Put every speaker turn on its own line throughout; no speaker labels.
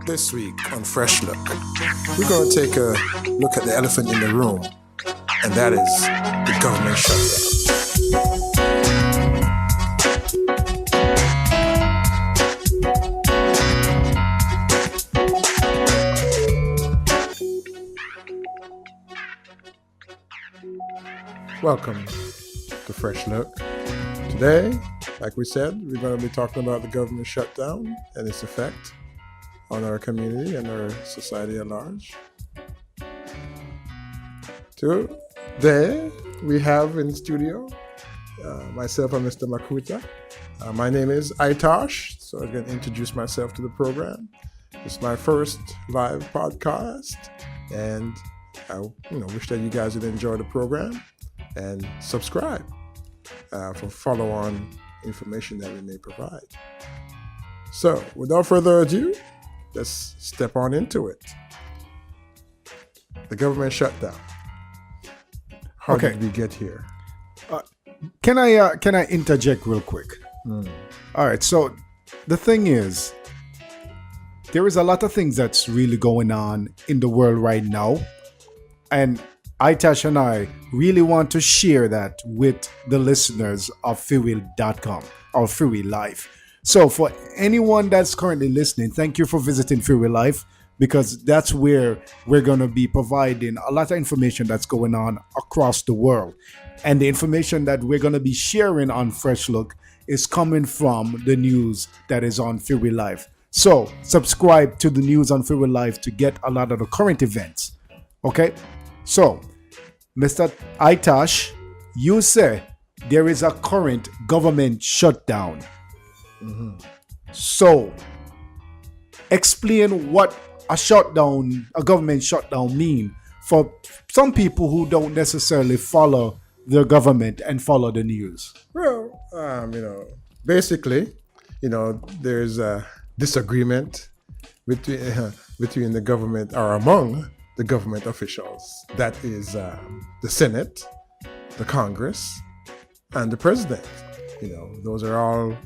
This week on Fresh Look, we're going to take a look at the elephant in the room, and that is the government shutdown. Welcome to Fresh Look. Today, like we said, we're going to be talking about the government shutdown and its effect on our community and our society at large. Today, we have in studio myself and Mr. Makuta. My name is I-Tosh, so I'm going to introduce myself to the program. It's my first live podcast, and I wish that you guys would enjoy the program and subscribe for follow-on information that we may provide. So, without further ado, let's step on into it. The government shutdown. How did we get here?
Can I interject real quick? All right. So the thing is, there is a lot of things that's really going on in the world right now, and I-Tosh and I really want to share that with the listeners of FiWEH.com or FiWEH Life. So for anyone that's currently listening, thank you for visiting FiWEH Life, because that's where we're going to be providing a lot of information that's going on across the world. And the information that we're going to be sharing on Fresh Look is coming from the news that is on FiWEH Life. So subscribe to the news on FiWEH Life to get a lot of the current events. Okay? So, Mr. I-Tosh, you say there is a current government shutdown. So, explain what a government shutdown mean for some people who don't necessarily follow the government and follow the news.
Well, basically, there's a disagreement between the government or among the government officials. That is the Senate, the Congress, and the President. Those are all,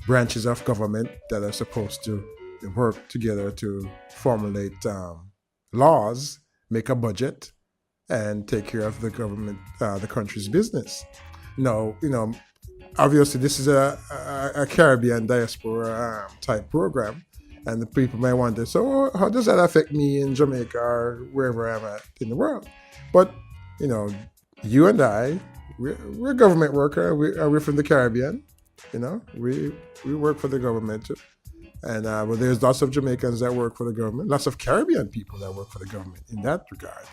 branches of government that are supposed to work together to formulate laws, make a budget, and take care of the government, the country's business. Obviously this is a Caribbean diaspora type program, and the people may wonder, so how does that affect me in Jamaica or wherever I'm at in the world? But, you and I, we're a government worker. We're from the Caribbean. We work for the government too. And but there's lots of Jamaicans that work for the government, lots of Caribbean people that work for the government in that regard.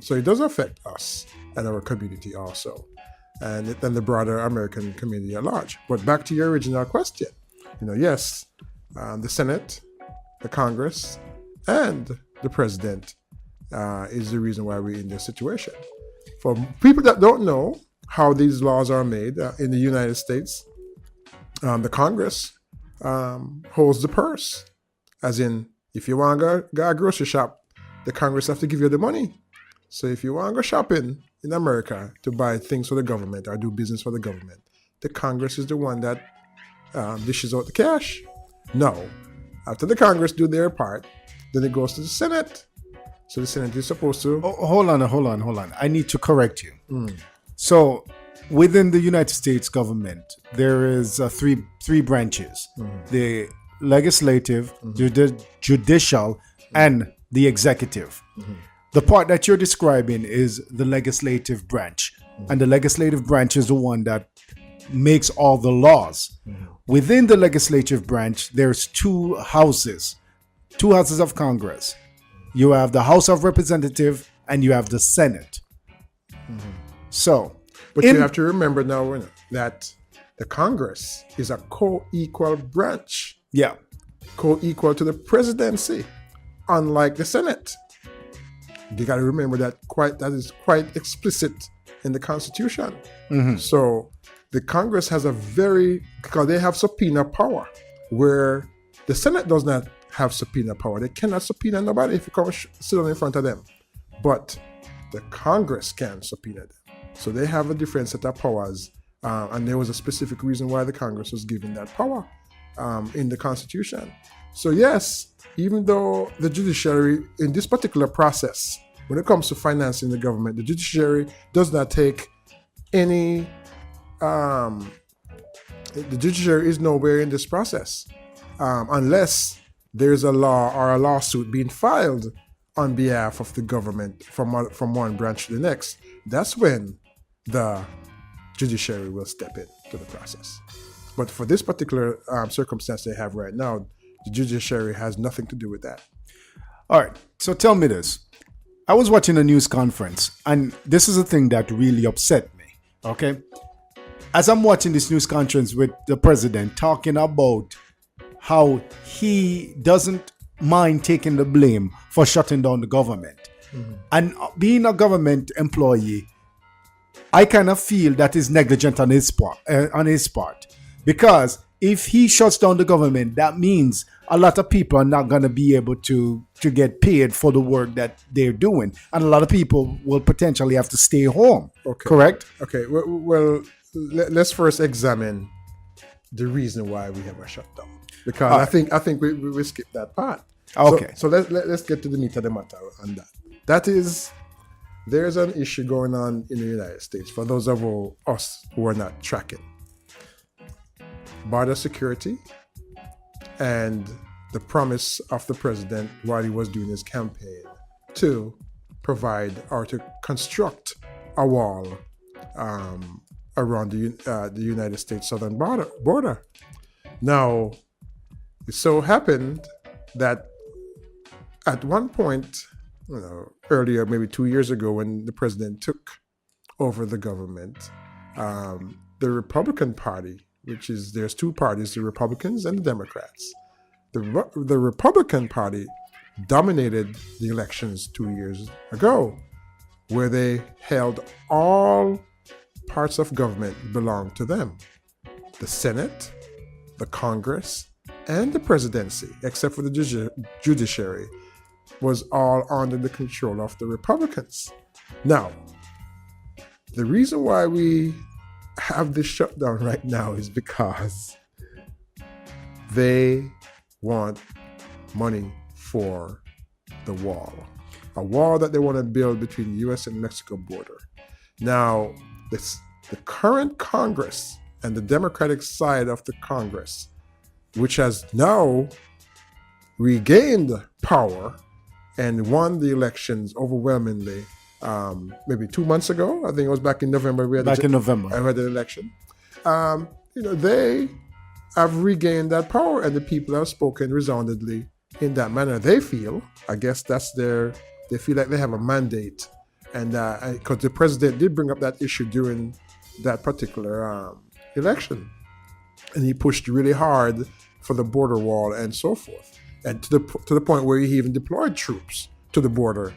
So it does affect us and our community also, and the broader American community at large. But back to your original question, yes, the Senate, the Congress, and the President is the reason why we're in this situation. For people that don't know how these laws are made in the United States, the Congress holds the purse. As in, if you want to go a grocery shop, the Congress have to give you the money. So if you want to go shopping in America to buy things for the government or do business for the government, the Congress is the one that dishes out the cash. Now, after the Congress do their part, then it goes to the Senate. So the Senate is supposed to...
Hold on. I need to correct you. So within the United States government, there is three branches: the legislative, the judicial, and the executive. The part that you're describing is the legislative branch, and the legislative branch is the one that makes all the laws. Within the legislative branch, there's two houses of Congress. You have the House of Representatives and you have the Senate. So,
but you have to remember now that the Congress is a co-equal branch.
Yeah.
Co-equal to the presidency, unlike the Senate. You got to remember that is quite explicit in the Constitution. So the Congress has because they have subpoena power, where the Senate does not have subpoena power. They cannot subpoena nobody if you come sit down in front of them. But the Congress can subpoena them. So they have a different set of powers. And there was a specific reason why the Congress was given that power in the Constitution. So yes, even though the judiciary in this particular process, when it comes to financing the government, the judiciary does not take any. Um, the judiciary is nowhere in this process unless there's a law or a lawsuit being filed on behalf of the government from one branch to the next. That's when the judiciary will step in to the process. But for this particular circumstance they have right now, the judiciary has nothing to do with that.
All right. So tell me this. I was watching a news conference, and this is a thing that really upset me. Okay. As I'm watching this news conference with the president talking about how he doesn't mind taking the blame for shutting down the government. Mm-hmm. And being a government employee, I kind of feel that is negligent on his part. Because if he shuts down the government, that means a lot of people are not going to be able to get paid for the work that they're doing. And a lot of people will potentially have to stay home.
Okay.
Correct?
Okay. Well, let's first examine the reason why we have a shutdown. Because I think we skipped that part.
Okay.
So let's get to the meat of the matter on that. That is, there's an issue going on in the United States for those of us who are not tracking. Border security and the promise of the president while he was doing his campaign to provide or to construct a wall around the United States southern border. Now, it so happened that at one point, earlier, maybe 2 years ago, when the president took over the government, the Republican Party, there's two parties, the Republicans and the Democrats. The Republican Party dominated the elections 2 years ago, where they held all parts of government belonged to them. The Senate, the Congress, and the presidency, except for the judiciary, was all under the control of the Republicans. Now, the reason why we have this shutdown right now is because they want money for the wall. A wall that they want to build between the U.S. and Mexico border. Now, the current Congress and the Democratic side of the Congress, which has now regained power and won the elections overwhelmingly, maybe 2 months ago. I think it was back in November. I had the election. They have regained that power, and the people have spoken resoundingly in that manner. They feel, I guess they feel like they have a mandate, and because the president did bring up that issue during that particular election, and he pushed really hard for the border wall and so forth, and to the point where he even deployed troops to the border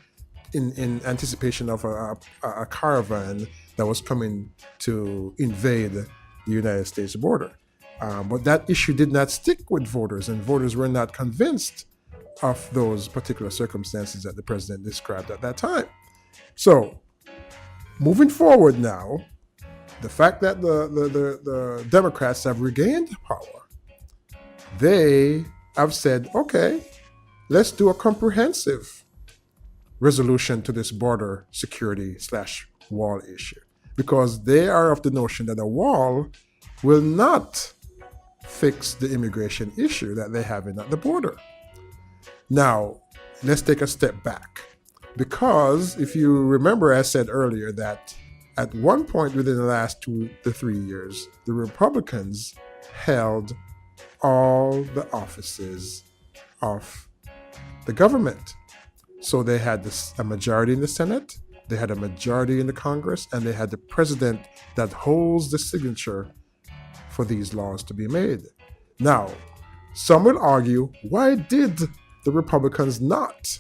in anticipation of a caravan that was coming to invade the United States border. But that issue did not stick with voters, and voters were not convinced of those particular circumstances that the president described at that time. So, moving forward now, the fact that the Democrats have regained power, they have said, okay, let's do a comprehensive resolution to this border security / wall issue, because they are of the notion that a wall will not fix the immigration issue that they have at the border. Now, let's take a step back, because if you remember, I said earlier that at one point within the last 2 to 3 years, the Republicans held all the offices of the government. So they had a majority in the Senate, they had a majority in the Congress, and they had the president that holds the signature for these laws to be made. Now, some will argue, why did the Republicans not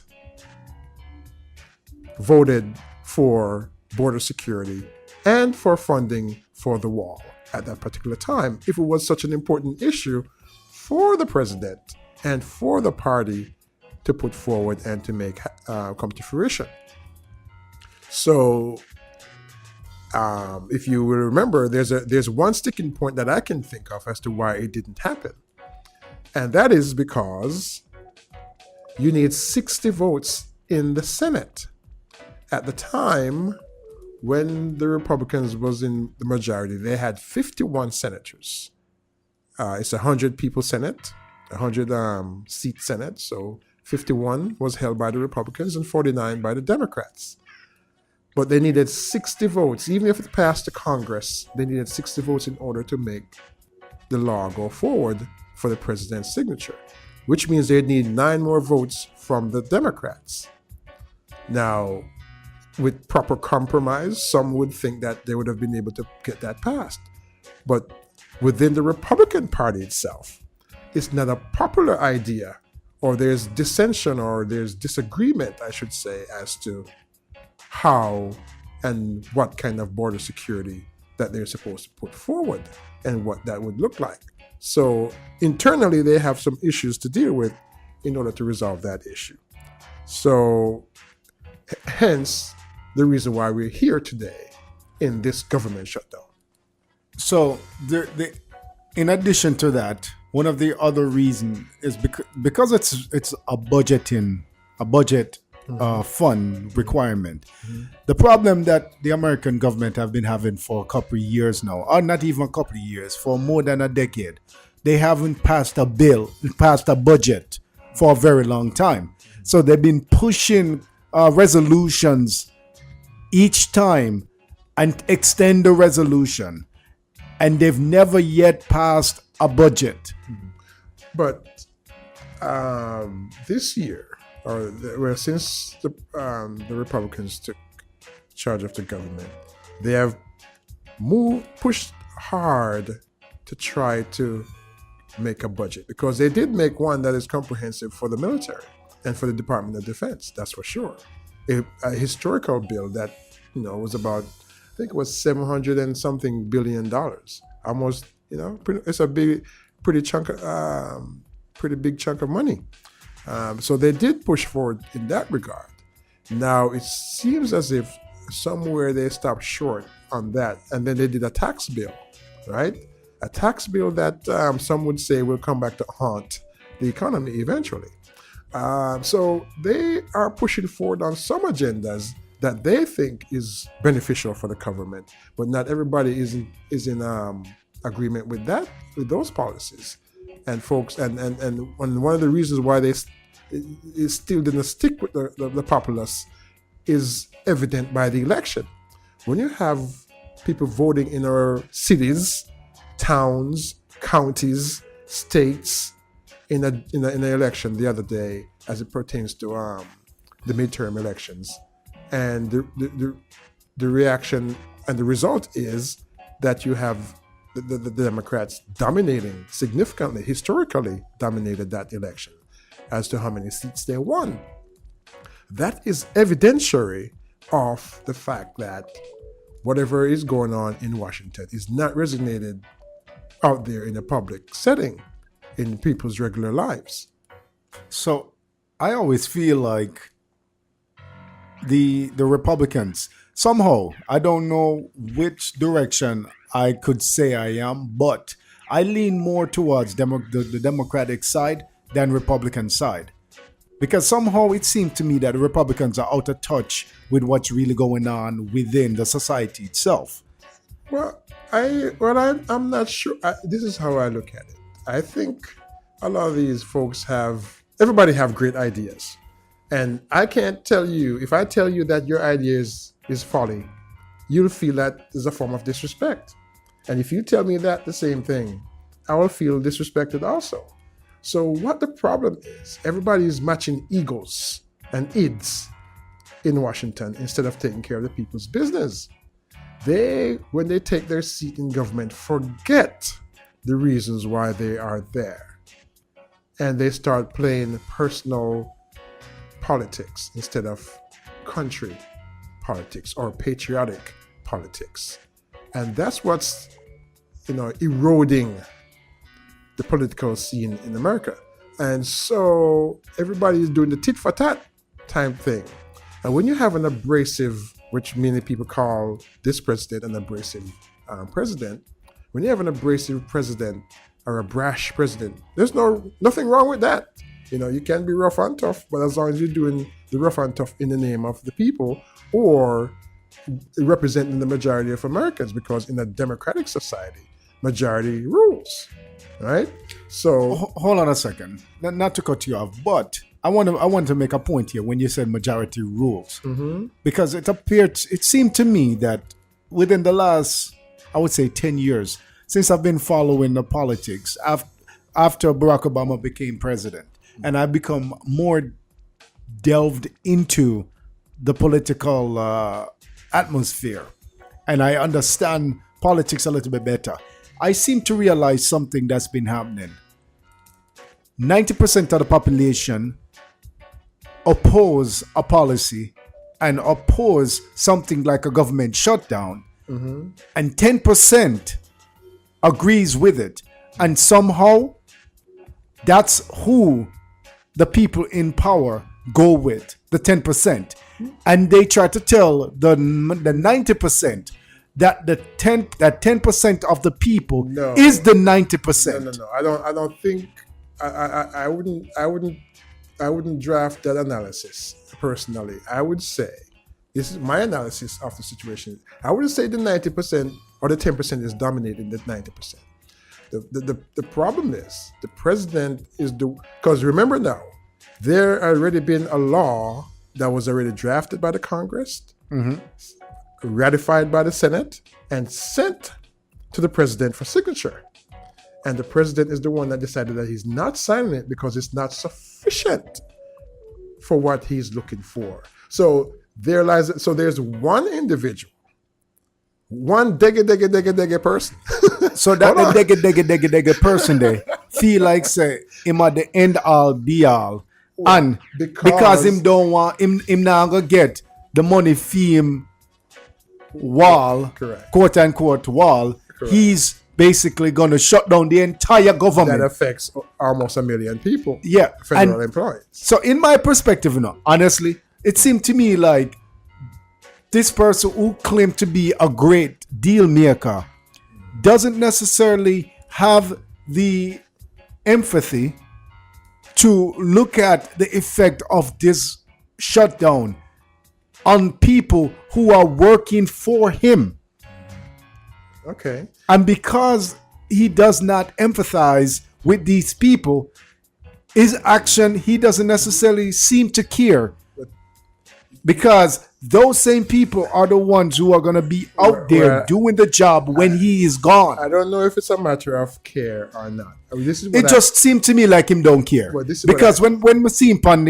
voted for border security and for funding for the wall at that particular time, if it was such an important issue for the president and for the party to put forward and to make come to fruition? So, if you will remember, there's one sticking point that I can think of as to why it didn't happen, And that is because you need 60 votes in the Senate. At the time when the Republicans was in the majority, they had 51 senators. It's a 100 people Senate, 100 seat Senate. So 51 was held by the Republicans and 49 by the Democrats. But they needed 60 votes. Even if it passed the Congress, they needed 60 votes in order to make the law go forward for the president's signature, which means they'd need 9 more votes from the Democrats. Now, with proper compromise, some would think that they would have been able to get that passed. But within the Republican Party itself, it's not a popular idea, or there's dissension, or there's disagreement, I should say, as to how and what kind of border security that they're supposed to put forward and what that would look like. So internally, they have some issues to deal with in order to resolve that issue. So hence the reason why we're here today in this government shutdown.
So in addition to that, one of the other reasons is because it's a budget fund requirement. The problem that the American government have been having for a couple of years now, or not even a couple of years, for more than a decade, they haven't passed a budget for a very long time. So they've been pushing resolutions each time and extend the resolution, and they've never yet passed a budget.
But this year, since the Republicans took charge of the government, they have pushed hard to try to make a budget, because they did make one that is comprehensive for the military and for the Department of Defense. That's for sure. A historical bill that was about, I think it was $700 and something billion, almost. It's a pretty big chunk of money. So they did push forward in that regard. Now it seems as if somewhere they stopped short on that, and then they did a tax bill, right? A tax bill that some would say will come back to haunt the economy eventually. So they are pushing forward on some agendas that they think is beneficial for the government, but not everybody is in agreement with those policies. And folks, and one of the reasons why they still didn't stick with the populace is evident by the election. When you have people voting in our cities, towns, counties, states in an election the other day, as it pertains to the midterm elections, and the reaction and the result is that you have the Democrats dominating significantly, historically dominated that election as to how many seats they won. That is evidentiary of the fact that whatever is going on in Washington is not resonated out there in a public setting, in people's regular lives.
So I always feel like the Republicans, somehow, I don't know which direction I could say I am, but I lean more towards the Democratic side than Republican side. Because somehow it seems to me that the Republicans are out of touch with what's really going on within the society itself.
Well, I'm not sure. This is how I look at it. I think a lot of these folks everybody have great ideas. And I can't tell you, if I tell you that your idea is folly, you'll feel that is a form of disrespect. And if you tell me that the same thing, I will feel disrespected also. So what the problem is, everybody is matching egos and ids in Washington instead of taking care of the people's business. When they take their seat in government, forget the reasons why they are there. And they start playing personal politics instead of country politics or patriotic politics. And that's what's, eroding the political scene in America. And so everybody is doing the tit for tat type thing. And when you have an abrasive, which many people call this president an abrasive president, when you have an abrasive president or a brash president. There's nothing wrong with that. You can be rough and tough, but as long as you're doing the rough and tough in the name of the people or representing the majority of Americans, because in a democratic society, majority rules, right? So
hold on a second, not to cut you off, but I want to make a point here when you said majority rules, because it seemed to me that within the last, I would say, 10 years, since I've been following the politics after Barack Obama became president, and I've become more delved into the political atmosphere, and I understand politics a little bit better, I seem to realize something that's been happening. 90% of the population oppose a policy and oppose something like a government shutdown, and 10% agrees with it, and somehow that's who the people in power go with, the 10%, and they try to tell the 90% that the 10% of the people is the 90%.
No. I don't think I wouldn't draft that analysis personally. I would say, this is my analysis of the situation, I wouldn't say the 90% or the 10% is dominating the 90%. The problem is the president is because remember now, there already been a law that was already drafted by the Congress, ratified by the Senate, and sent to the president for signature. And the president is the one that decided that he's not signing it because it's not sufficient for what he's looking for. So there's one individual, one dege person.
So that the dege person there feel like say him at the end all be all, and because him don't want him not gonna get the money fee him wall,
correct,
quote unquote wall, correct, he's basically gonna shut down the entire government.
That affects almost 1 million people.
Yeah,
federal employees.
So in my perspective, honestly, it seemed to me like this person who claimed to be a great deal maker doesn't necessarily have the empathy to look at the effect of this shutdown on people who are working for him.
Okay.
And because he does not empathize with these people, his action, he doesn't necessarily seem to care. Because those same people are the ones who are going to be out there doing the job when he is gone.
I don't know if it's a matter of care or not. I mean, this is
it just seemed to me like him don't care. Because when we see him when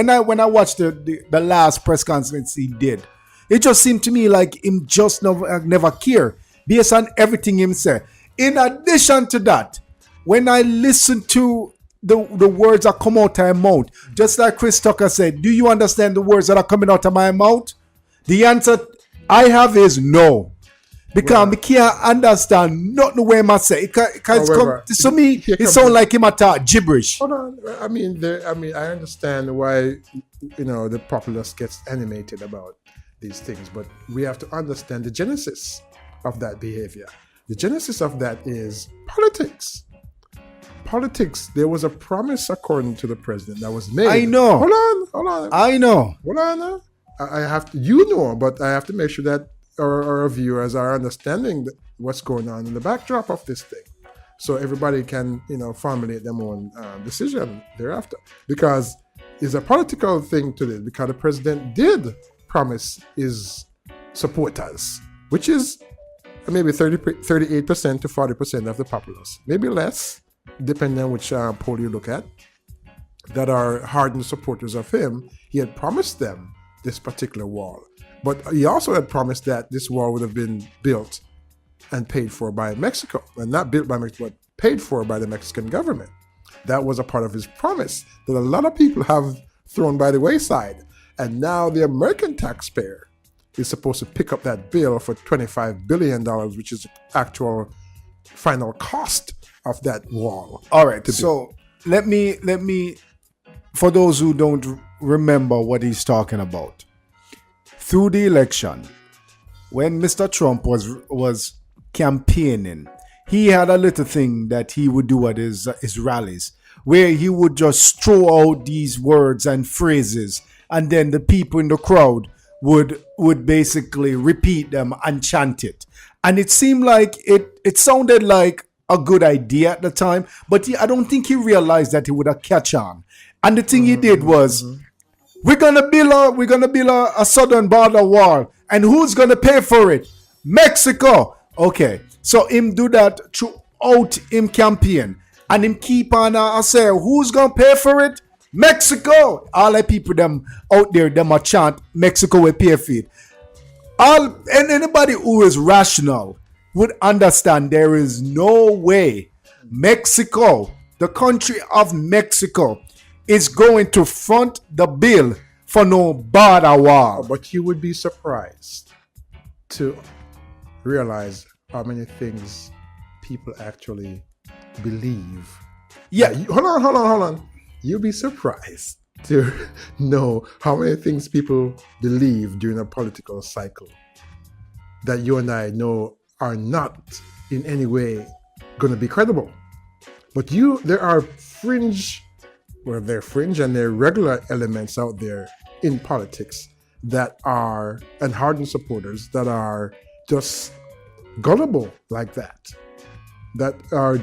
I watched the last press conference he did, it just seemed to me like him just never care based on everything him said. In addition to that, when I listen to the words that come out of my mouth, just like Chris Tucker said, do you understand the words that are coming out of my mouth? The answer I have is no. Because I can't understand nothing the way I say. To me, it sounds like him talk gibberish.
Hold on. I mean, I understand why the populace gets animated about these things, but we have to understand the genesis of that behavior. The genesis of that is politics. There was a promise according to the president that was made.
I know.
Hold on.
I know.
Hold on. I have to, but I have to make sure that our viewers are understanding what's going on in the backdrop of this thing, so everybody can, formulate their own decision thereafter. Because it's a political thing to this. Because the president did promise his supporters, which is maybe 38% to 40% of the populace, maybe less, depending on which poll you look at, that are hardened supporters of him. He had promised them this particular wall. But he also had promised that this wall would have been built and paid for by Mexico. And not built by Mexico, but paid for by the Mexican government. That was a part of his promise that a lot of people have thrown by the wayside. And now the American taxpayer is supposed to pick up that bill for $25 billion, which is the actual final cost of that wall.
All right. So let me, for those who don't remember what he's talking about, through the election, when Mr. Trump was campaigning, he had a little thing that he would do at his rallies, where he would just throw out these words and phrases, and then the people in the crowd would basically repeat them and chant it. And it seemed like it sounded like a good idea at the time, but I don't think he realized that he would have catch on. And the thing he did was, we're gonna build a southern border wall, and who's gonna pay for it? Mexico. Okay, so him do that throughout him campaign, and him keep on say, who's gonna pay for it? Mexico. All the people them out there, them a chant Mexico will pay for it. And anybody who is rational would understand there is no way Mexico, the country of Mexico, is going to front the bill for no border wall.
But you would be surprised to realize how many things people actually believe.
Yeah.
Hold on. You'll be surprised to know how many things people believe during a political cycle that you and I know are not in any way going to be credible. But there are fringe and there are regular elements out there in politics that are, and hardened supporters that are just gullible like that will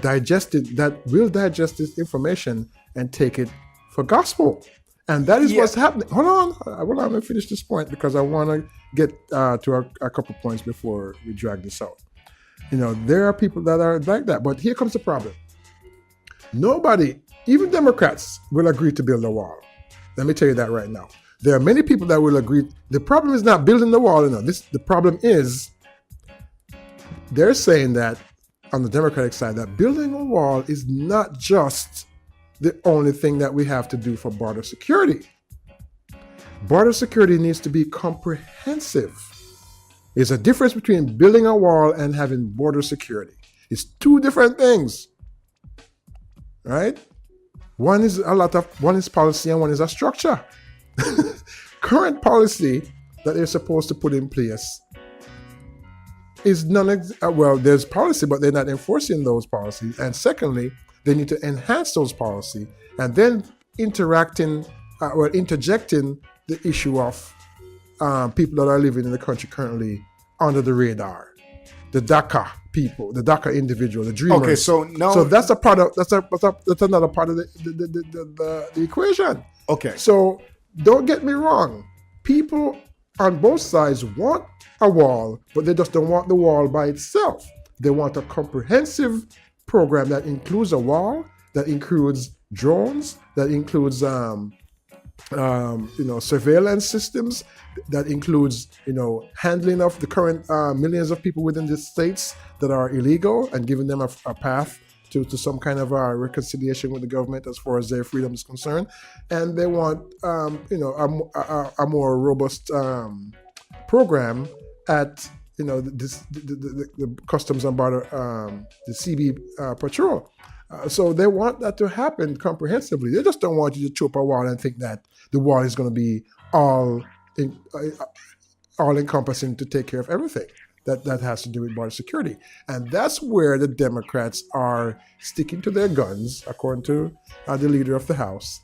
digest this information and take it for gospel. And that is what's happening. Hold on, let me finish this point because I want to get to a couple points before we drag this out. There are people that are like that, but here comes the problem. Nobody, even Democrats, will agree to build a wall. Let me tell you that right now. There are many people that will agree. The problem is not building the wall. The problem is they're saying that on the Democratic side that building a wall is not just the only thing that we have to do for border security. Border security needs to be comprehensive. There's a difference between building a wall and having border security. It's two different things, right? One is policy and one is a structure. Current policy that they're supposed to put in place is there's policy, but they're not enforcing those policies. And secondly, they need to enhance those policies and then interjecting the issue of people that are living in the country currently under the radar, the DACA people, the DACA individual, the dreamers.
Okay, so
that's a part of that's another part of the equation.
Okay,
so don't get me wrong, people on both sides want a wall, but they just don't want the wall by itself. They want a comprehensive program that includes a wall, that includes drones, that includes surveillance systems, that includes handling of the current millions of people within the states that are illegal and giving them a path to some kind of reconciliation with the government as far as their freedom is concerned. And they want a more robust program at the Customs and Border, the CB patrol. So they want that to happen comprehensively. They just don't want you to chop a wall and think that the wall is going to be all encompassing to take care of everything that has to do with border security. And that's where the Democrats are sticking to their guns, according to the leader of the House,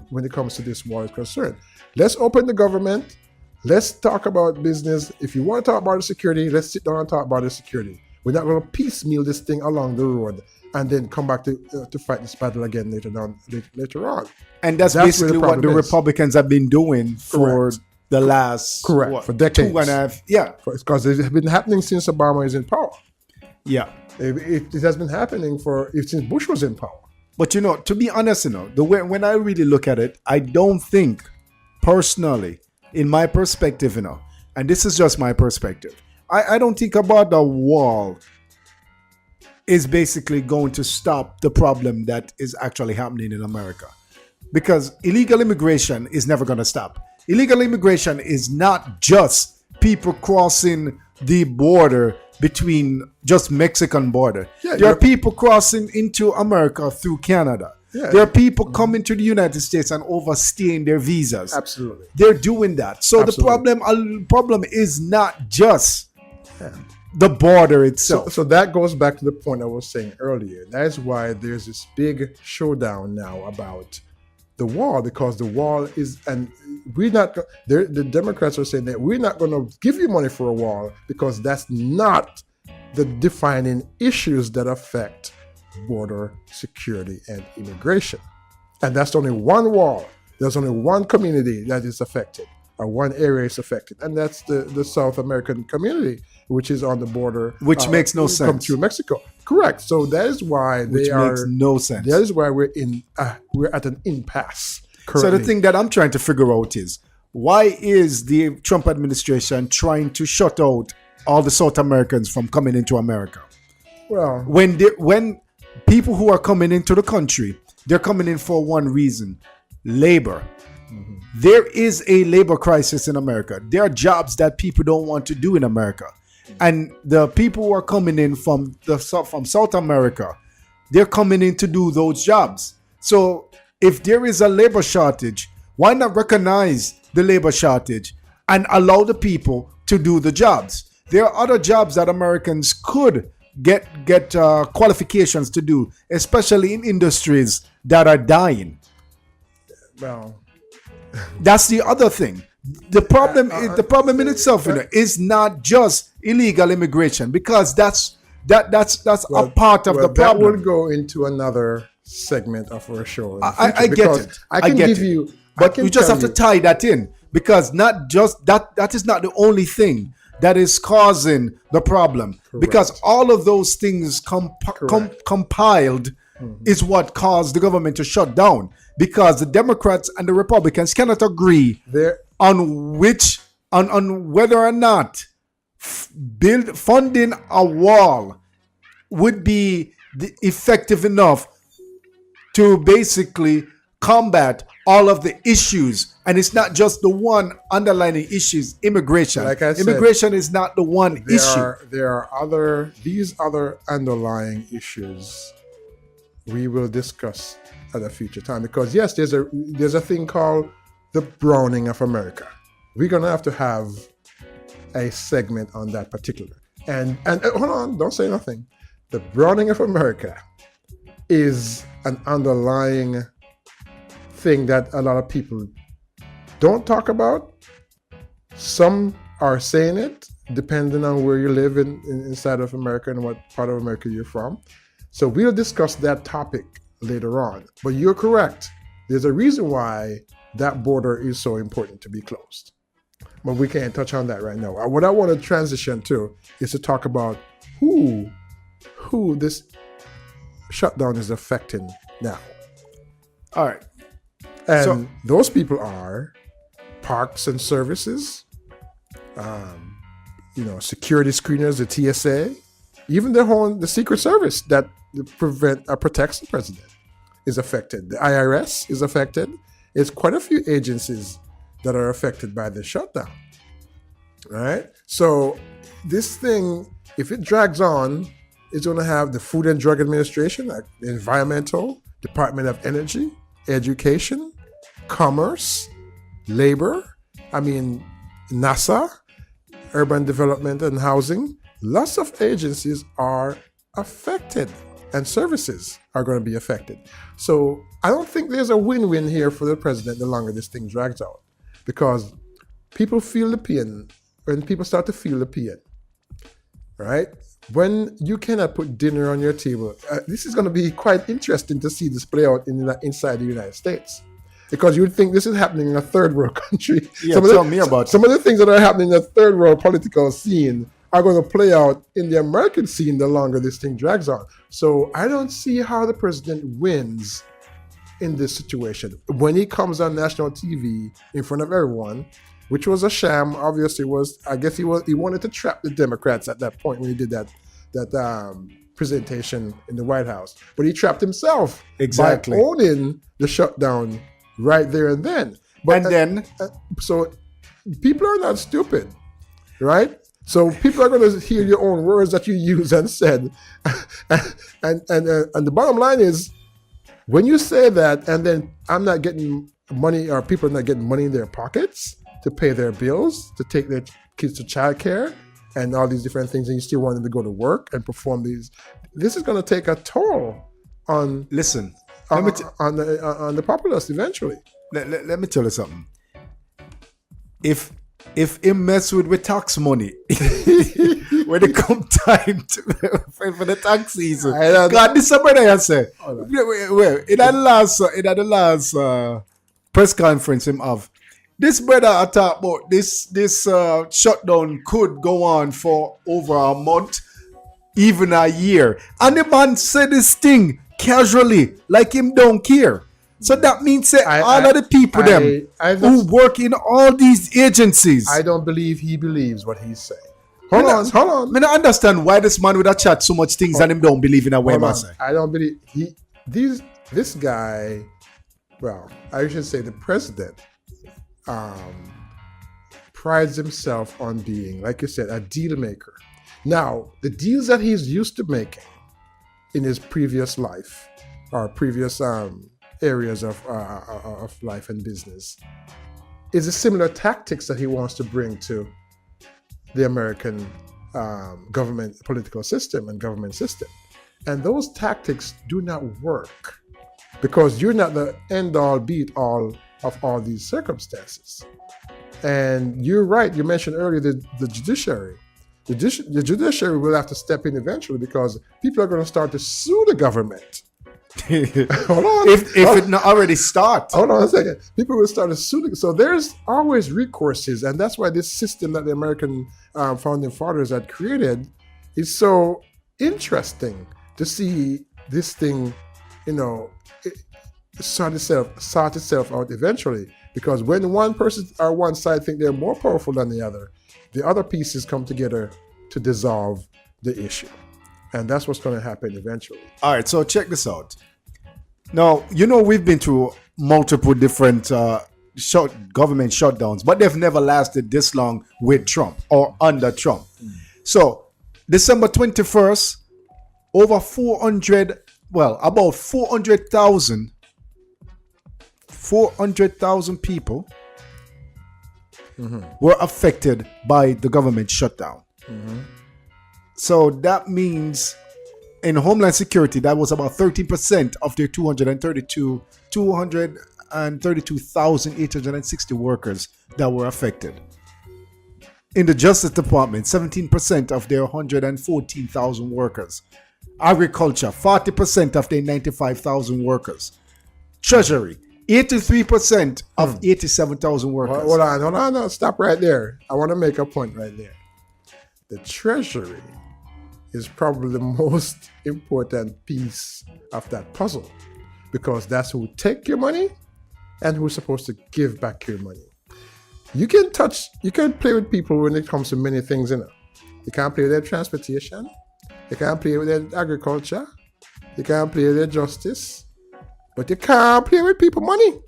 when it comes to this wall is concerned. Let's open the government. Let's talk about business. If you want to talk border security, let's sit down and talk border security. We're not going to piecemeal this thing along the road and then come back to fight this battle again later on.
And that's basically what the Republicans have been doing for the last
for decades.
2.5. Yeah,
it's because it has been happening since Obama is in power.
Yeah,
it has been happening since Bush was in power.
But to be honest, the way when I really look at it, I don't think personally, in my perspective, and this is just my perspective, I don't think about the wall is basically going to stop the problem that is actually happening in America. Because illegal immigration is never going to stop. Illegal immigration is not just people crossing the border between just Mexican border. Yeah, there are people crossing into America through Canada. Yeah, there are people coming to the United States and overstaying their visas.
Absolutely.
They're doing that. So the problem is not just the border itself.
So that goes back to the point I was saying earlier. That is why there's this big showdown now about the wall, because the wall is, and we're not, the Democrats are saying that we're not going to give you money for a wall because that's not the defining issues that affect border security and immigration. And that's only one wall. There's only one community that is affected, or one area is affected, and that's the South American community, which is on the border,
which makes no sense.
Come through Mexico, correct? So that is why
which makes no sense.
That is why we're at an impasse currently.
So the thing that I'm trying to figure out is, why is the Trump administration trying to shut out all the South Americans from coming into America?
Well,
when people who are coming into the country, they're coming in for one reason: labor. Mm-hmm. There is a labor crisis in America. There are jobs that people don't want to do in America. And the people who are coming in from South America, they're coming in to do those jobs. So if there is a labor shortage, why not recognize the labor shortage and allow the people to do the jobs? There are other jobs that Americans could get qualifications to do, especially in industries that are dying.
Well,
that's the other thing. The problem in itself, is not just illegal immigration, because that's a part of the problem.
That will go into another segment of our show.
I get it.
I can give you,
but you just have to tie that in, because not just that is not the only thing that is causing the problem. Correct. Because all of those things compiled is what caused the government to shut down, because the Democrats and the Republicans cannot agree on whether or not funding a wall would be effective enough to basically combat all of the issues. And it's not just the one underlying issues, immigration.
Like I said,
immigration is not the one issue.
There are these other underlying issues we will discuss at a future time, because yes, there's a thing called the browning of America. We're gonna have to have a segment on that particular. And hold on, don't say nothing. The browning of America is an underlying thing that a lot of people don't talk about. Some are saying it, depending on where you live inside of America and what part of America you're from. So we'll discuss that topic later on. But you're correct. There's a reason why that border is so important to be closed. But we can't touch on that right now. What I want to transition to is to talk about who this shutdown is affecting now.
All right.
And those people are parks and services, security screeners, the TSA, even the Secret Service that protects the president is affected. The IRS is affected. It's quite a few agencies that are affected by the shutdown. All right. So this thing, if it drags on, it's going to have the Food and Drug Administration, like the Environmental, Department of Energy, Education, Commerce, Labor, NASA, Urban Development and Housing. Lots of agencies are affected, and services are going to be affected. So I don't think there's a win-win here for the president the longer this thing drags out, because people feel the pain. When people start to feel the pain, right? When you cannot put dinner on your table, this is going to be quite interesting to see this play out inside the United States, because you would think this is happening in a third world country.
Yeah, tell me about it.
Some of the things that are happening in the third world political scene are going to play out in the American scene the longer this thing drags on. So I don't see how the president wins in this situation. When he comes on national TV in front of everyone, which was a sham, obviously he wanted to trap the Democrats at that point when he did that presentation in the White House. But he trapped himself by owning the shutdown right there and then. So people are not stupid, right? So people are going to hear your own words that you use and said. and the bottom line is, when you say that and then I'm not getting money, or people are not getting money in their pockets to pay their bills, to take their kids to childcare, and all these different things, and you still want them to go to work and perform these. This is going to take a toll on on the populace eventually.
Let me tell you something. If him mess with tax money when it come time for the tax season, God, this is what I say. In the last press conference him of this brother I talk about this shutdown could go on for over a month, even a year, and the man said this thing casually, like him don't care. So that means that all of the people who work in all these agencies.
I don't believe he believes what he's saying. Hold on.
I don't understand why this man would have chat so much things and him don't believe in a way.
I don't believe this guy. Well, I should say the president prides himself on being, like you said, a deal maker. Now, the deals that he's used to making in his previous life or previous areas of life and business is a similar tactics that he wants to bring to the American government, political system and government system. And those tactics do not work because you're not the end-all, beat-all of all these circumstances. And you're right, you mentioned earlier the judiciary. The judiciary will have to step in eventually because people are going to start to sue the government. Hold on.
If it not already start.
Hold on a second. People will start suing. So there's always recourses, and that's why this system that the American founding fathers had created is so interesting to see this thing, sort itself out eventually. Because when one person or one side think they're more powerful than the other pieces come together to dissolve the issue. And that's what's going to happen eventually.
All right, so check this out. Now, we've been through multiple different government shutdowns, but they've never lasted this long with Trump or under Trump. So, December 21st, about 400,000 people were affected by the government shutdown. So that means in Homeland Security, that was about 13% of their 232,860 workers that were affected. In the Justice Department, 17% of their 114,000 workers. Agriculture, 40% of their 95,000 workers. Treasury, 83% of 87,000 workers.
Hold on. No, stop right there. I want to make a point right there. The Treasury is probably the most important piece of that puzzle because that's who take your money and who's supposed to give back your money. You can play with people when it comes to many things, You can't play with their transportation. You can't play with their agriculture. You can't play with their justice. But you can't play with people money.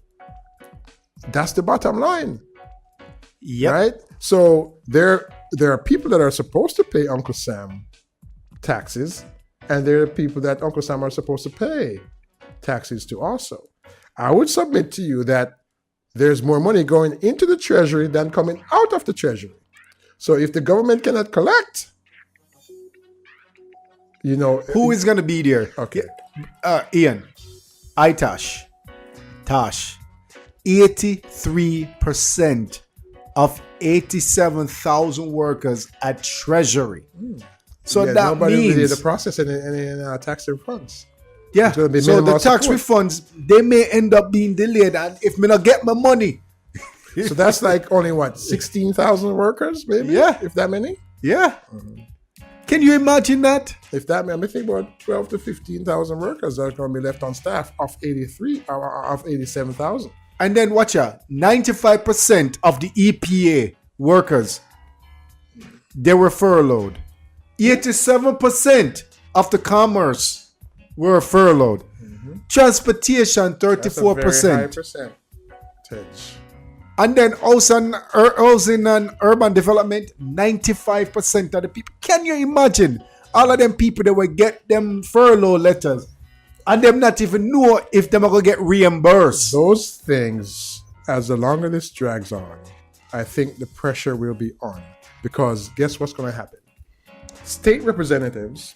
That's the bottom line.
Yep.
Right? So there are people that are supposed to pay Uncle Sam taxes, and there are people that Uncle Sam are supposed to pay taxes to also. I would submit to you that there's more money going into the Treasury than coming out of the Treasury. So if the government cannot collect,
who is going to be there?
Okay.
Ian, I-Tosh, 83% of 87,000 workers at Treasury. So that
nobody
means
really the process any tax refunds.
Yeah. So the tax refunds, they may end up being delayed, and if me not get my money.
So that's like only 16,000 workers, maybe?
Yeah.
If that many?
Yeah. Can you imagine that?
If that many, I think about 12 to 15,000 workers are going to be left on staff of 87,000.
And then watch out, 95% of the EPA workers, they were furloughed. 87% of the commerce were furloughed. Transportation, 34%.
That's a very high percentage.
And then housing and urban development, 95% of the people. Can you imagine all of them people that will get them furlough letters and them not even know if them are going to get reimbursed?
Those things, as the longer this drags on, I think the pressure will be on Because guess what's going to happen? State representatives,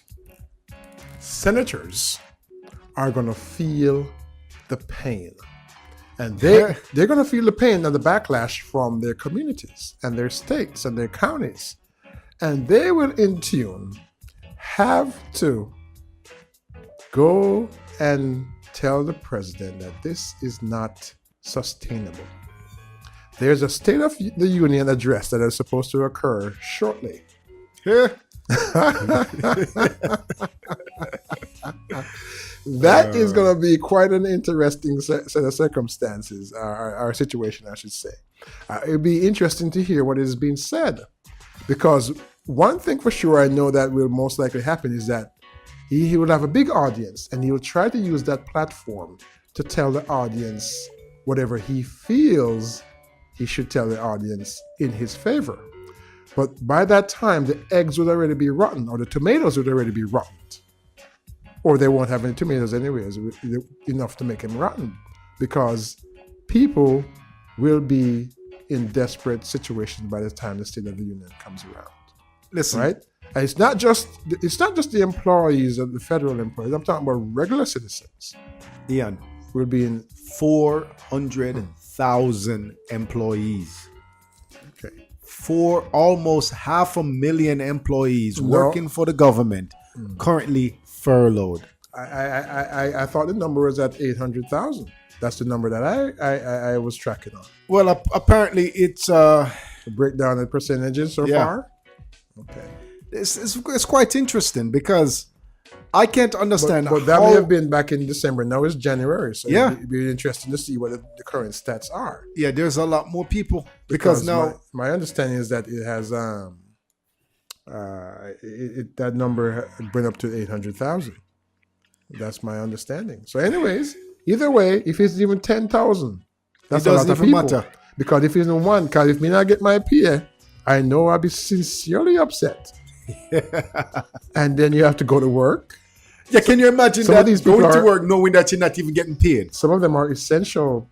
senators are going to feel the pain. And they're going to feel the pain and the backlash from their communities and their states and their counties. And they will, in tune, have to go and tell the president that this is not sustainable. There's a State of the Union address that is supposed to occur shortly. That is going to be quite an interesting set of circumstances, our situation, I should say. It'll be interesting to hear what is being said, because one thing for sure I know that will most likely happen is that he will have a big audience, and he will try to use that platform to tell the audience whatever he feels he should tell the audience in his favor. But by that time, the eggs would already be rotten, or the tomatoes would already be rotten. Or they won't have any tomatoes anyways, enough to make him rotten, because people will be in desperate situations by the time the State of the Union comes around.
Listen,
right? And it's not just the employees of the federal employees. I'm talking about regular citizens.
Ian,
will be in
400,000 employees.
Okay.
For almost 500,000 employees working for the government, currently furloughed.
I thought the number was at 800,000. That's the number that I was tracking on.
Well, apparently it's
the breakdown in percentages so far. Okay,
it's quite interesting, because I can't understand.
But that may have been back in December. Now it's January, so it'd be interesting to see what the current stats are.
Yeah, there's a lot more people because now
my understanding is that it has that number went up to 800,000. That's my understanding. So, anyways, either way, if it's even 10,000, that's a lot of people. Matter. Because if it's in one, because if me not get my PA, I know I'll be sincerely upset. And then you have to go to work.
Yeah, can you imagine that going to work knowing that you're not even getting paid?
Some of them are essential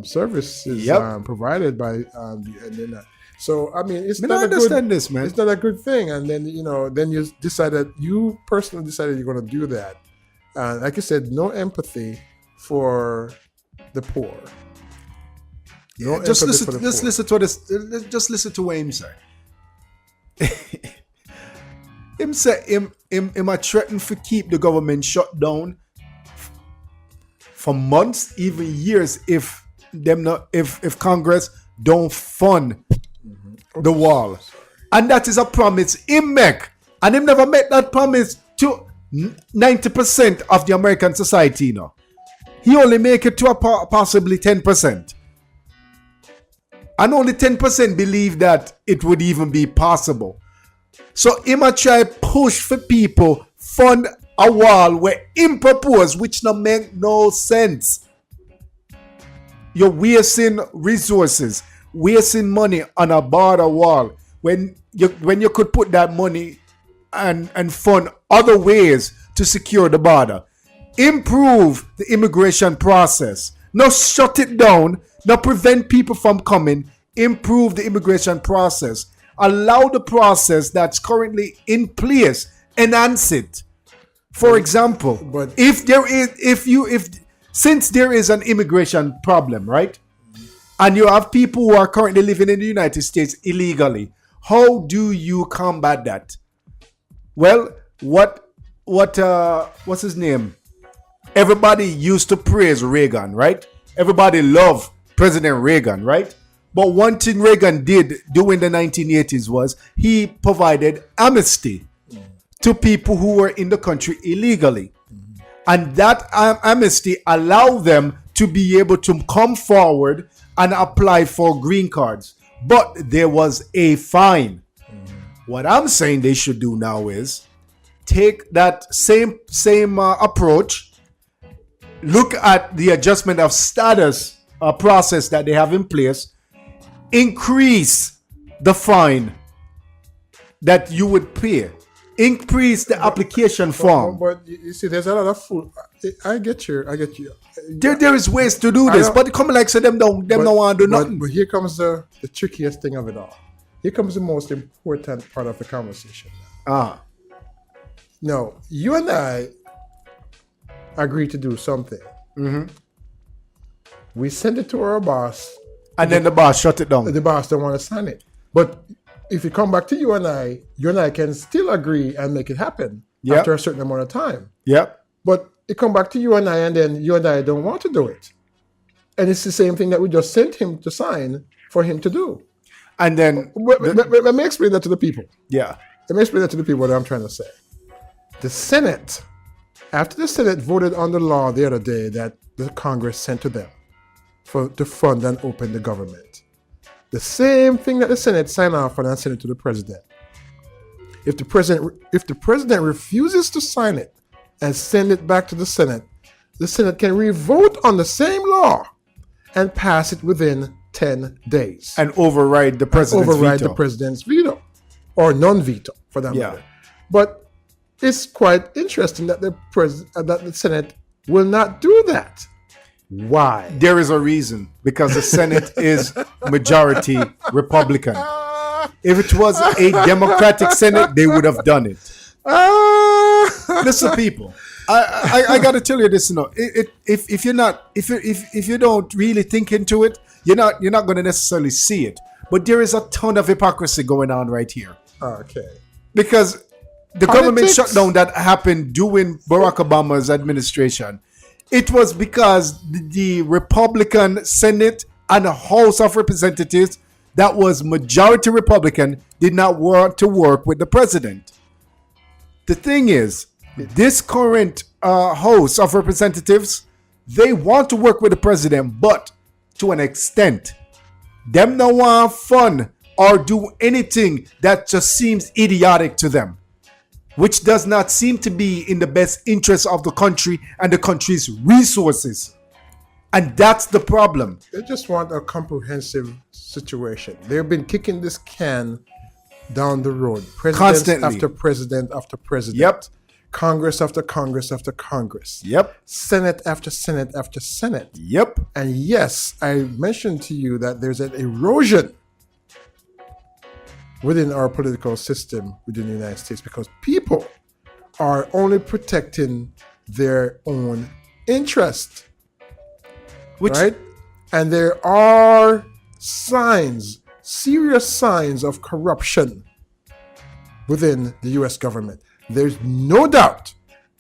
services provided by the internet. So I mean, it's not a good.
This, man.
It's not a good thing. And then then you personally decided you're going to do that. Like you said, no empathy for the poor.
Just listen to this. Just listen to what him say. Him say him a threaten to keep the government shut down for months, even years, if Congress don't fund the wall. And that is a promise him make. And him never make that promise to 90% of the American society, He only make it to possibly 10%. And only 10% believe that it would even be possible. So him a try push for people fund a wall where him propose, which no make no sense. You're wasting resources, wasting money on a border wall when you could put that money and fund other ways to secure the border. Improve the immigration process. Not shut it down. Not prevent people from coming. Improve the immigration process. Allow the process that's currently in place. Enhance it. For example, since there is an immigration problem, right? And you have people who are currently living in the United States illegally, how do you combat that? Well, what's his name? Everybody used to praise Reagan, right? Everybody loved President Reagan, right? But one thing Reagan did during the 1980s was he provided amnesty to people who were in the country illegally. And that amnesty allowed them to be able to come forward and apply for green cards. But there was a fine. What I'm saying they should do now is take that same approach, look at the adjustment of status process that they have in place, increase the fine that you would pay, increase the application form.
But you see, there's a lot of food. I get you.
There is ways to do this, but come like so them don't want to do nothing.
But here comes the trickiest thing of it all. Here comes the most important part of the conversation.
Ah,
Now, you and I agreed to do something. We sent it to our boss.
and then the boss shut it down.
The boss don't want to sign it. But if it come back to you and I can still agree and make it happen
Yep.
after a certain amount of time.
Yep.
But it come back to you and I, and then you and I don't want to do it. And it's the same thing that we just sent him to sign for him to do.
And then,
Let me explain that to the people.
yeah.
Let me explain that to the people what I'm trying to say. The Senate, after the Senate voted on the law the other day that the Congress sent to them to fund and open the government, the same thing that the Senate signed off on and sent it to the president. If the president refuses to sign it and send it back to the Senate can re-vote on the same law and pass it within 10 days.
And override the president's veto.
Or non-veto, for that
Yeah.
matter. But it's quite interesting that the Senate will not do that. Why?
There is a reason, because the Senate is majority Republican. If it was a Democratic Senate, they would have done it. Listen, people, I got to tell you this. If you don't really think into it, you're not going to necessarily see it. But there is a ton of hypocrisy going on right here.
Okay.
Because the
Politics.
government shutdown that happened during Barack Obama's administration, it was because the Republican Senate and the House of Representatives that was majority Republican did not want to work with the president. The thing is, this current House of Representatives, they want to work with the president, but to an extent. Them no want fun or do anything that just seems idiotic to them, which does not seem to be in the best interest of the country and the country's resources. And that's the problem.
They just want a comprehensive situation. They've been kicking this can down the road.
Constantly.
After president after president.
Yep.
Congress after Congress after Congress.
Yep.
Senate after Senate after Senate.
Yep.
And yes, I mentioned to you that there's an erosion within our political system within the United States because people are only protecting their own interest. Right? And there are signs, serious signs of corruption within the US government. There's no doubt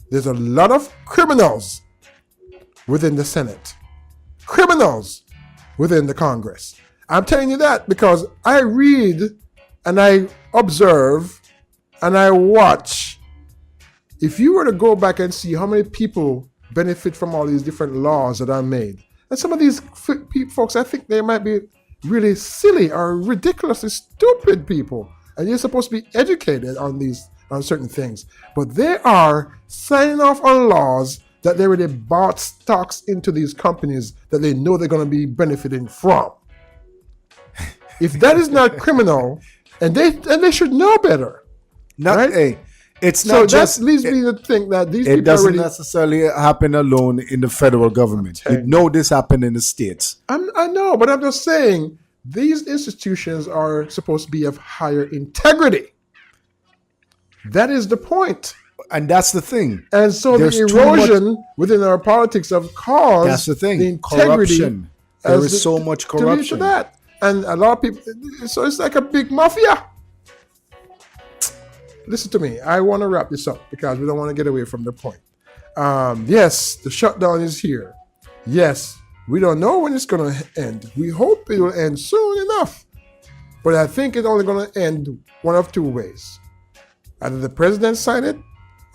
there's a lot of criminals within the Senate, criminals within the Congress. I'm telling you that because I read and I observe and I watch. If you were to go back and see how many people benefit from all these different laws that are made, and some of these folks, I think they might be really silly or ridiculously stupid people, and you're supposed to be educated on certain things, but they are signing off on laws that they already bought stocks into these companies that they know they're going to be benefiting from. If that is not criminal, and they should know better, right?
It's not just.
That leads me to think that these people
it doesn't
already
necessarily happen alone in the federal government. You know this happened in the states.
I know, but I'm just saying these institutions are supposed to be of higher integrity. That is the point.
And that's the thing.
And so
There's
the
too
erosion within our politics have caused
That's the thing.
the integrity.
Corruption. There is so much
to lead to
corruption.
that. And a lot of people, so it's like a big mafia. Listen to me. I want to wrap this up because we don't want to get away from the point. Yes, the shutdown is here. Yes, we don't know when it's going to end. We hope it will end soon enough. But I think it's only going to end one of two ways. Either the president sign it,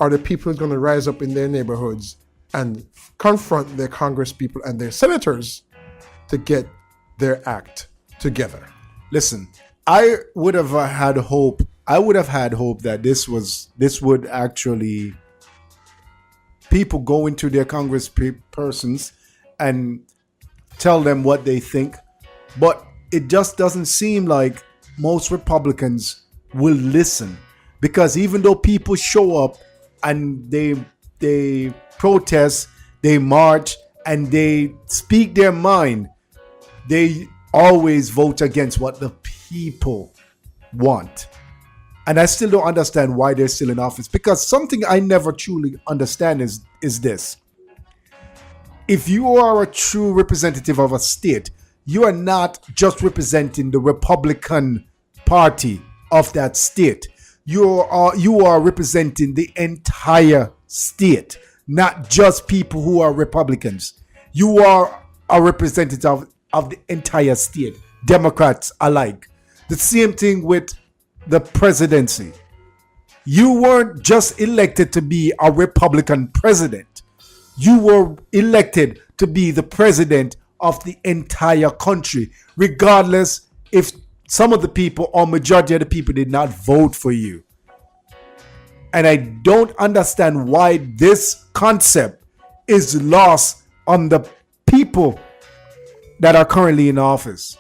or the people are going to rise up in their neighborhoods and confront their Congress people and their senators to get their act together.
Listen, I would have had hope. I would have had hope that this would actually people go into their Congress persons and tell them what they think. But it just doesn't seem like most Republicans will listen, because even though people show up and they protest, they march, and they speak their mind, they always vote against what the people want. And I still don't understand why they're still in office. Because something I never truly understand is this. If you are a true representative of a state, you are not just representing the Republican Party of that state. You are representing the entire state, not just people who are Republicans. You are a representative of the entire state, Democrats alike. The same thing with the presidency. You weren't just elected to be a Republican president. You were elected to be the president of the entire country, regardless if some of the people or majority of the people did not vote for you. And I don't understand why this concept is lost on the people that are currently in office.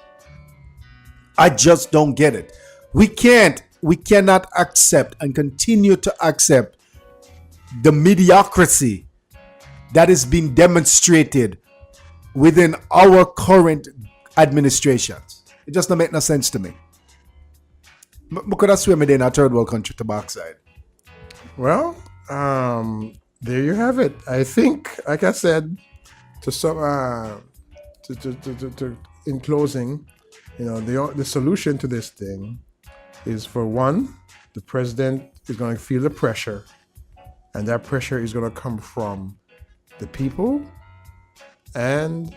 I just don't get it. We cannot accept and continue to accept the mediocrity that is being demonstrated within our current administrations. It just don't make no sense to me. Could I swim in a third world country to backside?
Well, there you have it. I think, like I said, in closing, the solution to this thing is, for one, the president is going to feel the pressure, and that pressure is going to come from the people and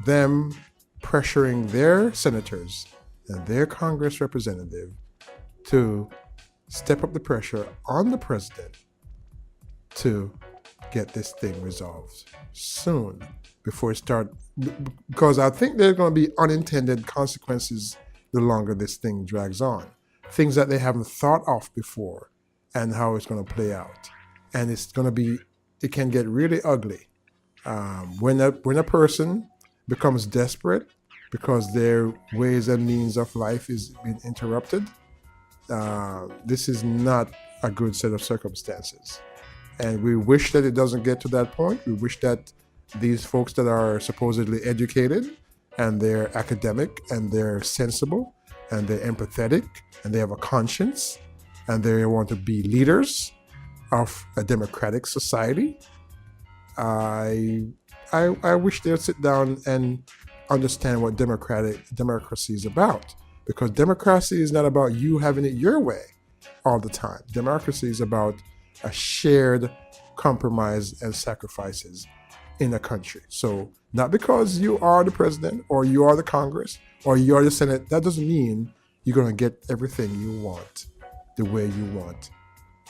them pressuring their senators and their Congress representative to step up the pressure on the president to get this thing resolved soon before it starts. Because I think there's going to be unintended consequences the longer this thing drags on. Things that they haven't thought of before and how it's going to play out. And it can get really ugly. When a person becomes desperate because their ways and means of life is being interrupted, this is not a good set of circumstances. And we wish that it doesn't get to that point. We wish that these folks that are supposedly educated and they're academic and they're sensible and they're empathetic and they have a conscience and they want to be leaders of a democratic society, I wish they'd sit down and understand what democracy is about. Because democracy is not about you having it your way all the time. Democracy is about a shared compromise and sacrifices in a country. So not because you are the president or you are the Congress or you are the Senate, that doesn't mean you're going to get everything you want the way you want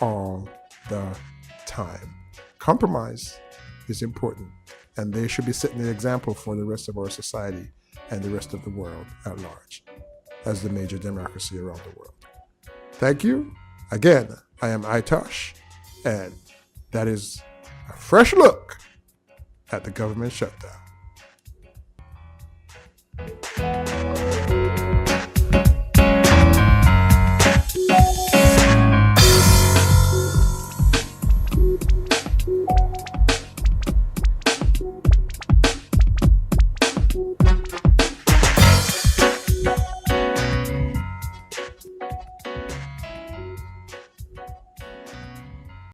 all the time. Compromise is important, and they should be setting the example for the rest of our society and the rest of the world at large as the major democracy around the world. Thank you. Again, I am I-Tosh, and that is a fresh look at the government shutdown.